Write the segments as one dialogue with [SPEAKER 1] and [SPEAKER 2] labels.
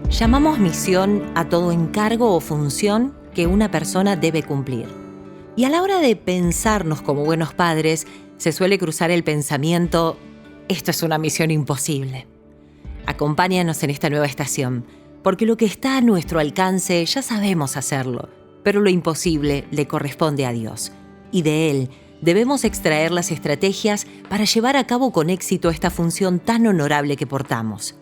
[SPEAKER 1] Llamamos misión a todo encargo o función que una persona debe cumplir. Y a la hora de pensarnos como buenos padres, se suele cruzar el pensamiento: esto es una misión imposible. Acompáñanos en esta nueva estación, porque lo que está a nuestro alcance ya sabemos hacerlo, pero lo imposible le corresponde a Dios, y de Él debemos extraer las estrategias para llevar a cabo con éxito esta función tan honorable que portamos.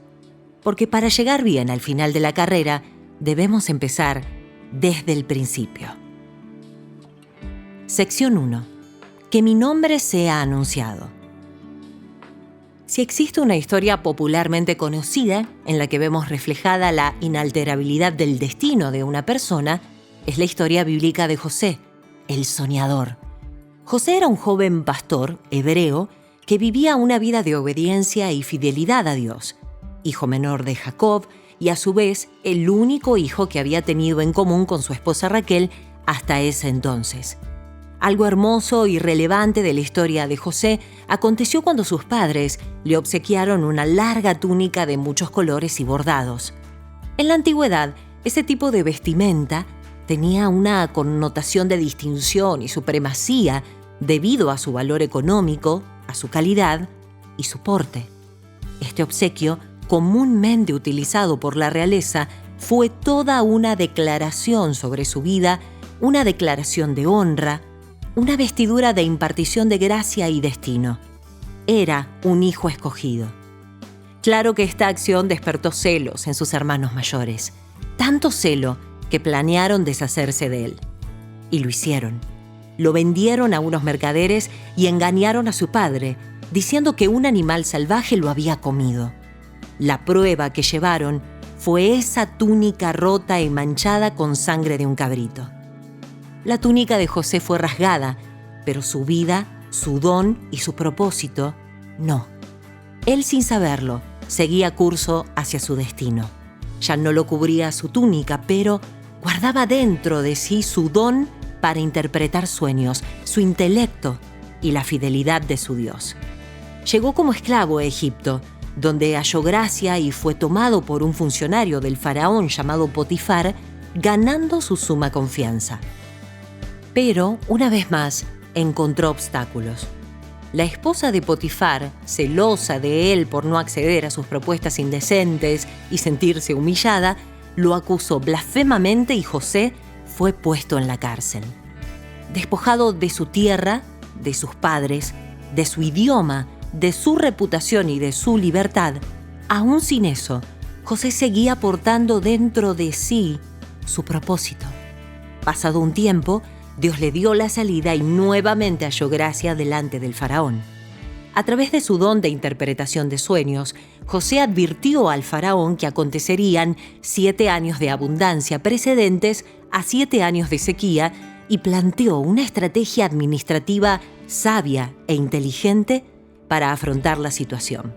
[SPEAKER 1] Porque para llegar bien al final de la carrera, debemos empezar desde el principio. Sección 1. Que mi nombre sea anunciado. Si existe una historia popularmente conocida en la que vemos reflejada la inalterabilidad del destino de una persona, es la historia bíblica de José, el soñador. José era un joven pastor hebreo que vivía una vida de obediencia y fidelidad a Dios, hijo menor de Jacob y a su vez el único hijo que había tenido en común con su esposa Raquel hasta ese entonces. Algo hermoso y relevante de la historia de José aconteció cuando sus padres le obsequiaron una larga túnica de muchos colores y bordados. En la antigüedad, ese tipo de vestimenta tenía una connotación de distinción y supremacía debido a su valor económico, a su calidad y su porte. Este obsequio, comúnmente utilizado por la realeza, fue toda una declaración sobre su vida, una declaración de honra, una vestidura de impartición de gracia y destino. Era un hijo escogido. Claro que esta acción despertó celos en sus hermanos mayores, tanto celo que planearon deshacerse de él. Y lo hicieron. Lo vendieron a unos mercaderes y engañaron a su padre, diciendo que un animal salvaje lo había comido. La prueba que llevaron fue esa túnica rota y manchada con sangre de un cabrito. La túnica de José fue rasgada, pero su vida, su don y su propósito, no. Él, sin saberlo, seguía curso hacia su destino. Ya no lo cubría su túnica, pero guardaba dentro de sí su don para interpretar sueños, su intelecto y la fidelidad de su Dios. Llegó como esclavo a Egipto, donde halló gracia y fue tomado por un funcionario del faraón llamado Potifar, ganando su suma confianza. Pero, una vez más, encontró obstáculos. La esposa de Potifar, celosa de él por no acceder a sus propuestas indecentes y sentirse humillada, lo acusó blasfemamente y José fue puesto en la cárcel. Despojado de su tierra, de sus padres, de su idioma, de su reputación y de su libertad, aún sin eso, José seguía portando dentro de sí su propósito. Pasado un tiempo, Dios le dio la salida y nuevamente halló gracia delante del faraón. A través de su don de interpretación de sueños, José advirtió al faraón que acontecerían 7 años de abundancia precedentes a 7 años de sequía y planteó una estrategia administrativa sabia e inteligente para afrontar la situación.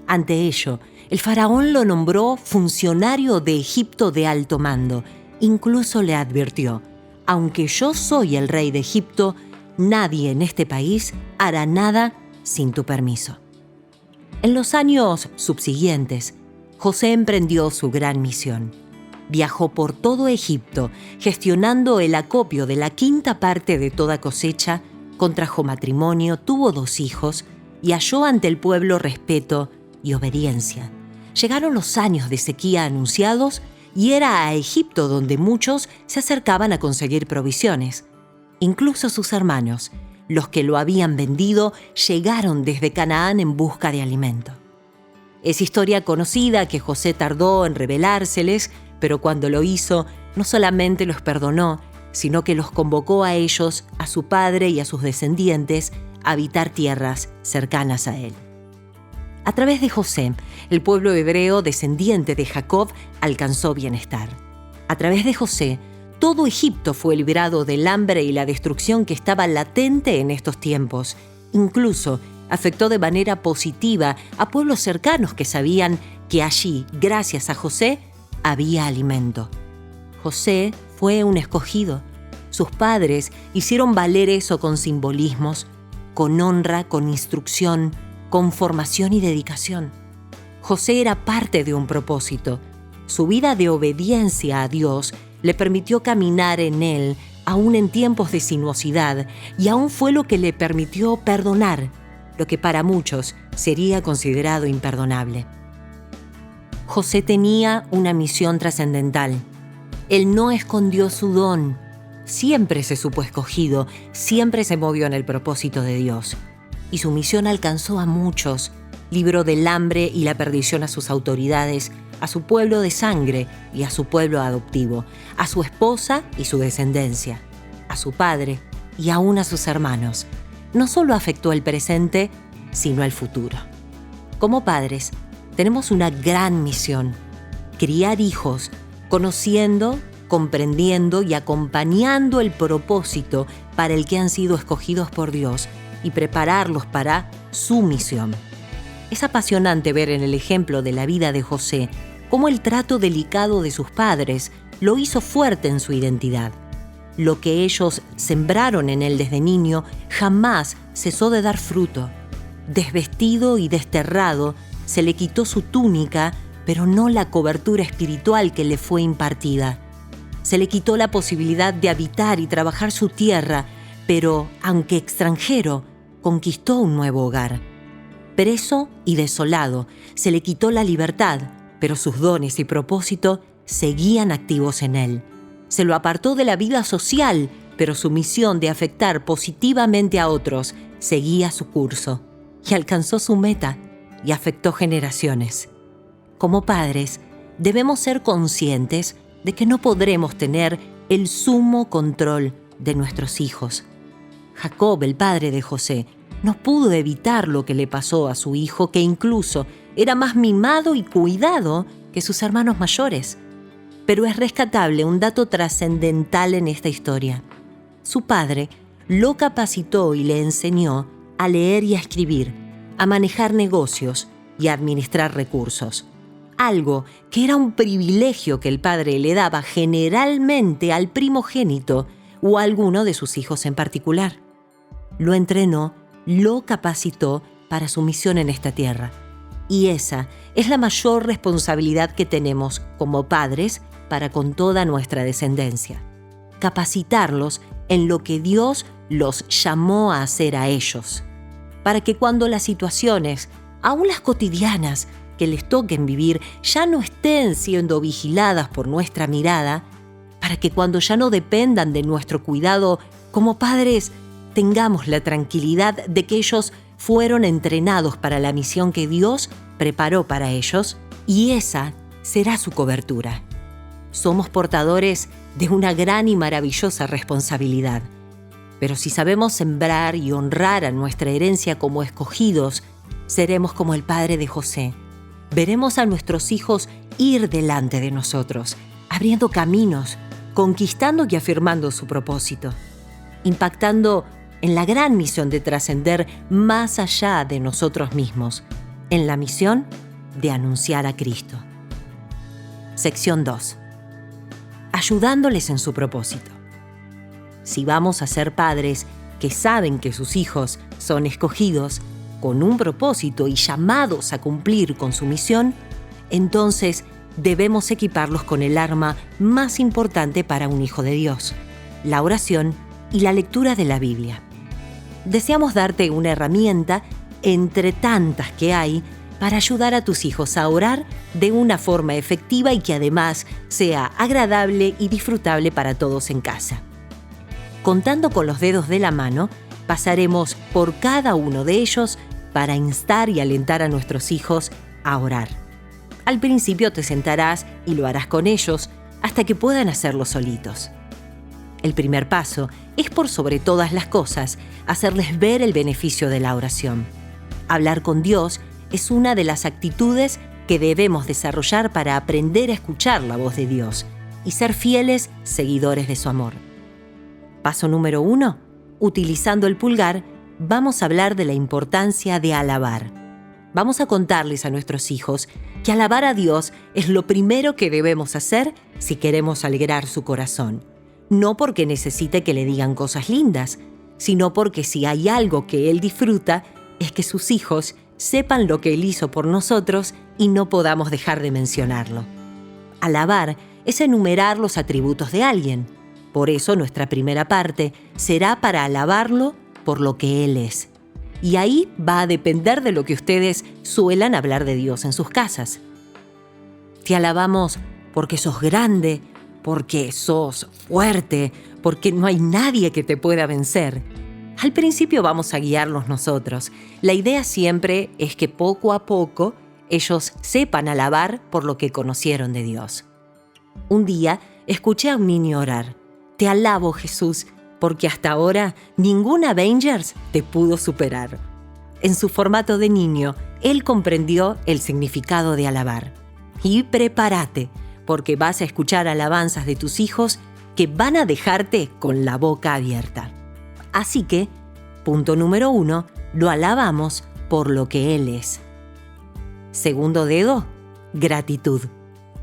[SPEAKER 1] Ante ello, el faraón lo nombró funcionario de Egipto de alto mando. Incluso le advirtió: aunque yo soy el rey de Egipto, nadie en este país hará nada sin tu permiso. En los años subsiguientes, José emprendió su gran misión. Viajó por todo Egipto, gestionando el acopio de la 1/5 parte de toda cosecha, contrajo matrimonio, tuvo 2 hijos y halló ante el pueblo respeto y obediencia. Llegaron los años de sequía anunciados y era a Egipto donde muchos se acercaban a conseguir provisiones. Incluso sus hermanos, los que lo habían vendido, llegaron desde Canaán en busca de alimento. Es historia conocida que José tardó en revelárseles, pero cuando lo hizo, no solamente los perdonó, sino que los convocó a ellos, a su padre y a sus descendientes, a habitar tierras cercanas a él. A través de José, el pueblo hebreo descendiente de Jacob alcanzó bienestar. A través de José, todo Egipto fue librado del hambre y la destrucción que estaba latente en estos tiempos. Incluso afectó de manera positiva a pueblos cercanos que sabían que allí, gracias a José, había alimento. José fue un escogido. Sus padres hicieron valer eso con simbolismos, con honra, con instrucción, con formación y dedicación. José era parte de un propósito. Su vida de obediencia a Dios le permitió caminar en Él, aún en tiempos de sinuosidad, y aún fue lo que le permitió perdonar, lo que para muchos sería considerado imperdonable. José tenía una misión trascendental. Él no escondió su don. Siempre se supo escogido, siempre se movió en el propósito de Dios. Y su misión alcanzó a muchos, libró del hambre y la perdición a sus autoridades, a su pueblo de sangre y a su pueblo adoptivo, a su esposa y su descendencia, a su padre y aún a sus hermanos. No solo afectó el presente, sino el futuro. Como padres, tenemos una gran misión: criar hijos, conociendo, comprendiendo y acompañando el propósito para el que han sido escogidos por Dios y prepararlos para su misión. Es apasionante ver en el ejemplo de la vida de José cómo el trato delicado de sus padres lo hizo fuerte en su identidad. Lo que ellos sembraron en él desde niño jamás cesó de dar fruto. Desvestido y desterrado, se le quitó su túnica, pero no la cobertura espiritual que le fue impartida. Se le quitó la posibilidad de habitar y trabajar su tierra, pero, aunque extranjero, conquistó un nuevo hogar. Preso y desolado, se le quitó la libertad, pero sus dones y propósito seguían activos en él. Se lo apartó de la vida social, pero su misión de afectar positivamente a otros seguía su curso y alcanzó su meta y afectó generaciones. Como padres, debemos ser conscientes de que no podremos tener el sumo control de nuestros hijos. Jacob, el padre de José, no pudo evitar lo que le pasó a su hijo, que incluso era más mimado y cuidado que sus hermanos mayores. Pero es rescatable un dato trascendental en esta historia. Su padre lo capacitó y le enseñó a leer y a escribir, a manejar negocios y a administrar recursos. Algo que era un privilegio que el padre le daba generalmente al primogénito o a alguno de sus hijos en particular. Lo entrenó, lo capacitó para su misión en esta tierra. Y esa es la mayor responsabilidad que tenemos como padres para con toda nuestra descendencia. Capacitarlos en lo que Dios los llamó a hacer a ellos, para que cuando las situaciones, aún las cotidianas, que les toquen vivir, ya no estén siendo vigiladas por nuestra mirada, para que cuando ya no dependan de nuestro cuidado, como padres, tengamos la tranquilidad de que ellos fueron entrenados para la misión que Dios preparó para ellos, y esa será su cobertura. Somos portadores de una gran y maravillosa responsabilidad. Pero si sabemos sembrar y honrar a nuestra herencia como escogidos, seremos como el padre de José. Veremos a nuestros hijos ir delante de nosotros, abriendo caminos, conquistando y afirmando su propósito, impactando en la gran misión de trascender más allá de nosotros mismos, en la misión de anunciar a Cristo. Sección 2. Ayudándoles en su propósito. Si vamos a ser padres que saben que sus hijos son escogidos con un propósito y llamados a cumplir con su misión, entonces debemos equiparlos con el arma más importante para un hijo de Dios: la oración y la lectura de la Biblia. Deseamos darte una herramienta entre tantas que hay para ayudar a tus hijos a orar de una forma efectiva y que además sea agradable y disfrutable para todos en casa. Contando con los dedos de la mano, pasaremos por cada uno de ellos para instar y alentar a nuestros hijos a orar. Al principio te sentarás y lo harás con ellos hasta que puedan hacerlo solitos. El primer paso es, por sobre todas las cosas, hacerles ver el beneficio de la oración. Hablar con Dios es una de las actitudes que debemos desarrollar para aprender a escuchar la voz de Dios y ser fieles seguidores de su amor. Paso número 1. Utilizando el pulgar, vamos a hablar de la importancia de alabar. Vamos a contarles a nuestros hijos que alabar a Dios es lo primero que debemos hacer si queremos alegrar su corazón. No porque necesite que le digan cosas lindas, sino porque si hay algo que Él disfruta, es que sus hijos sepan lo que Él hizo por nosotros y no podamos dejar de mencionarlo. Alabar es enumerar los atributos de alguien. Por eso nuestra primera parte será para alabarlo por lo que Él es. Y ahí va a depender de lo que ustedes suelan hablar de Dios en sus casas. Te alabamos porque sos grande, porque sos fuerte, porque no hay nadie que te pueda vencer. Al principio vamos a guiarlos nosotros. La idea siempre es que poco a poco ellos sepan alabar por lo que conocieron de Dios. Un día escuché a un niño orar: Te alabo, Jesús, porque hasta ahora ningún Avengers te pudo superar. En su formato de niño, él comprendió el significado de alabar. Y prepárate, porque vas a escuchar alabanzas de tus hijos que van a dejarte con la boca abierta. Así que, punto número 1, lo alabamos por lo que Él es. Segundo dedo, gratitud.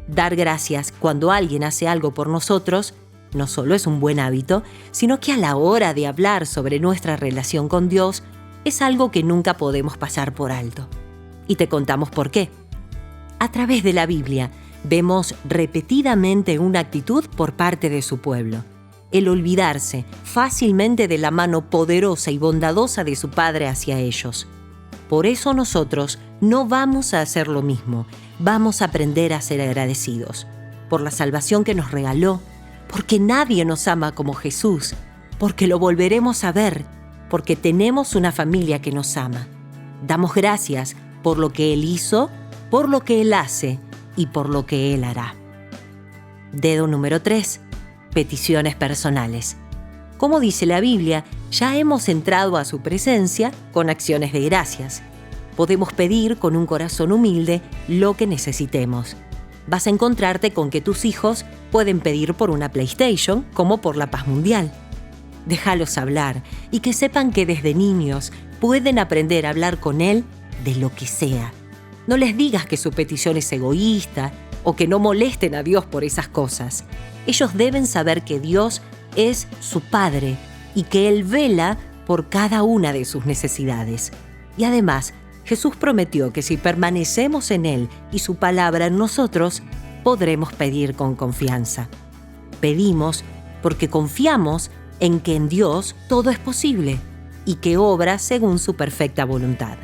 [SPEAKER 1] Dar gracias cuando alguien hace algo por nosotros no solo es un buen hábito, sino que a la hora de hablar sobre nuestra relación con Dios es algo que nunca podemos pasar por alto. Y te contamos por qué. A través de la Biblia vemos repetidamente una actitud por parte de su pueblo: el olvidarse fácilmente de la mano poderosa y bondadosa de su Padre hacia ellos. Por eso nosotros no vamos a hacer lo mismo, vamos a aprender a ser agradecidos por la salvación que nos regaló, porque nadie nos ama como Jesús, porque lo volveremos a ver, porque tenemos una familia que nos ama. Damos gracias por lo que Él hizo, por lo que Él hace y por lo que Él hará. Dedo número 3. Peticiones personales. Como dice la Biblia, ya hemos entrado a su presencia con acciones de gracias. Podemos pedir con un corazón humilde lo que necesitemos. Vas a encontrarte con que tus hijos pueden pedir por una PlayStation como por la paz mundial. Déjalos hablar y que sepan que desde niños pueden aprender a hablar con Él de lo que sea. No les digas que su petición es egoísta o que no molesten a Dios por esas cosas. Ellos deben saber que Dios es su Padre y que Él vela por cada una de sus necesidades. Y además, Jesús prometió que si permanecemos en Él y su palabra en nosotros, podremos pedir con confianza. Pedimos porque confiamos en que en Dios todo es posible y que obra según su perfecta voluntad.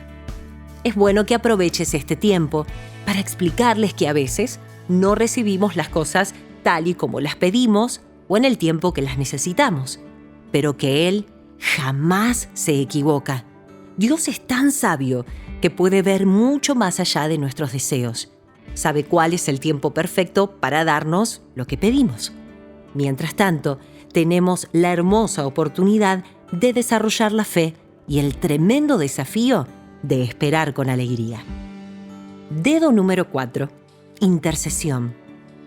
[SPEAKER 1] Es bueno que aproveches este tiempo para explicarles que a veces no recibimos las cosas tal y como las pedimos o en el tiempo que las necesitamos, pero que Él jamás se equivoca. Dios es tan sabio que puede ver mucho más allá de nuestros deseos. Sabe cuál es el tiempo perfecto para darnos lo que pedimos. Mientras tanto, tenemos la hermosa oportunidad de desarrollar la fe y el tremendo desafío de esperar con alegría. Dedo número 4. Intercesión.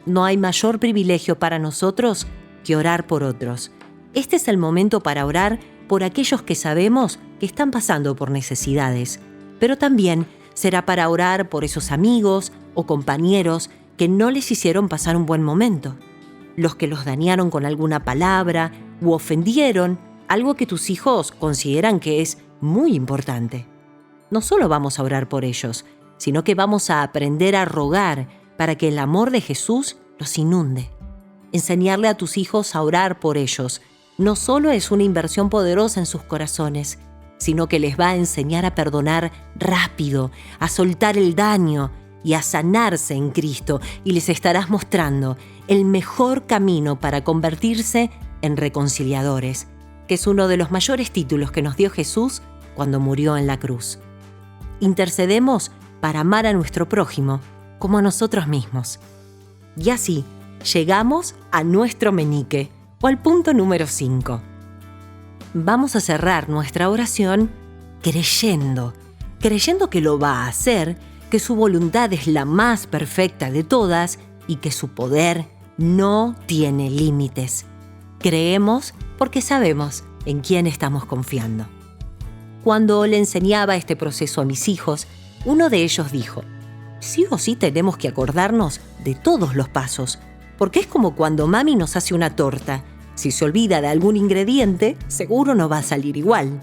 [SPEAKER 1] No hay mayor privilegio para nosotros que orar por otros. Este es el momento para orar por aquellos que sabemos que están pasando por necesidades, pero también será para orar por esos amigos o compañeros que no les hicieron pasar un buen momento, los que los dañaron con alguna palabra u ofendieron, algo que tus hijos consideran que es muy importante. No solo vamos a orar por ellos, sino que vamos a aprender a rogar para que el amor de Jesús los inunde. Enseñarle a tus hijos a orar por ellos no solo es una inversión poderosa en sus corazones, sino que les va a enseñar a perdonar rápido, a soltar el daño y a sanarse en Cristo, y les estarás mostrando el mejor camino para convertirse en reconciliadores, que es uno de los mayores títulos que nos dio Jesús cuando murió en la cruz. Intercedemos para amar a nuestro prójimo como a nosotros mismos. Y así llegamos a nuestro meñique, o al punto número 5. Vamos a cerrar nuestra oración creyendo que lo va a hacer, que su voluntad es la más perfecta de todas y que su poder no tiene límites. Creemos porque sabemos en quién estamos confiando. Cuando le enseñaba este proceso a mis hijos, uno de ellos dijo: sí o sí tenemos que acordarnos de todos los pasos, porque es como cuando mami nos hace una torta. Si se olvida de algún ingrediente, seguro no va a salir igual.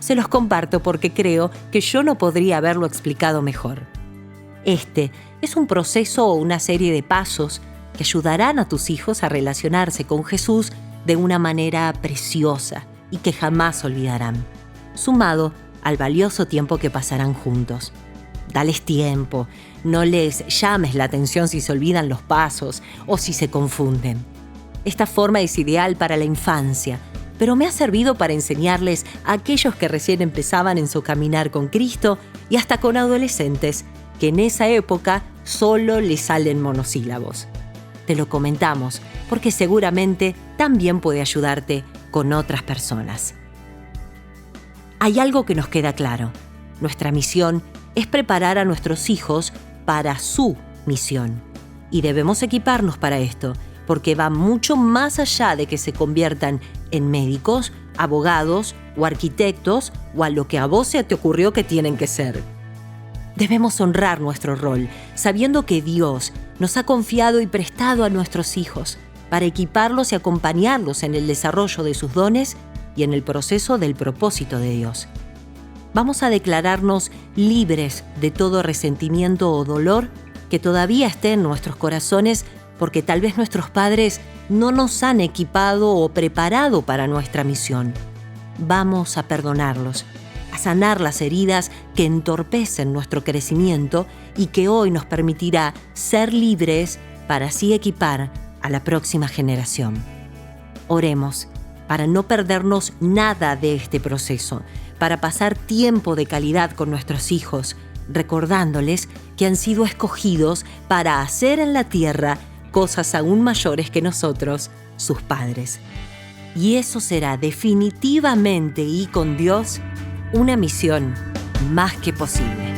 [SPEAKER 1] Se los comparto porque creo que yo no podría haberlo explicado mejor. Este Es un proceso o una serie de pasos que ayudarán a tus hijos a relacionarse con Jesús de una manera preciosa y que jamás olvidarán, sumado al valioso tiempo que pasarán juntos. Dales tiempo, no les llames la atención si se olvidan los pasos o si se confunden. Esta forma es ideal para la infancia, pero me ha servido para enseñarles a aquellos que recién empezaban en su caminar con Cristo y hasta con adolescentes, que en esa época solo les salen monosílabos. Te lo comentamos porque seguramente también puede ayudarte con otras personas. Hay algo que nos queda claro. Nuestra misión es preparar a nuestros hijos para su misión. Y debemos equiparnos para esto, porque va mucho más allá de que se conviertan en médicos, abogados o arquitectos o a lo que a vos se te ocurrió que tienen que ser. Debemos honrar nuestro rol, sabiendo que Dios nos ha confiado y prestado a nuestros hijos para equiparlos y acompañarlos en el desarrollo de sus dones y en el proceso del propósito de Dios. Vamos a declararnos libres de todo resentimiento o dolor que todavía esté en nuestros corazones porque tal vez nuestros padres no nos han equipado o preparado para nuestra misión. Vamos a perdonarlos, a sanar las heridas que entorpecen nuestro crecimiento y que hoy nos permitirá ser libres para así equipar a la próxima generación. Oremos para no perdernos nada de este proceso, para pasar tiempo de calidad con nuestros hijos, recordándoles que han sido escogidos para hacer en la tierra cosas aún mayores que nosotros, sus padres. Y eso será definitivamente y con Dios una misión más que posible.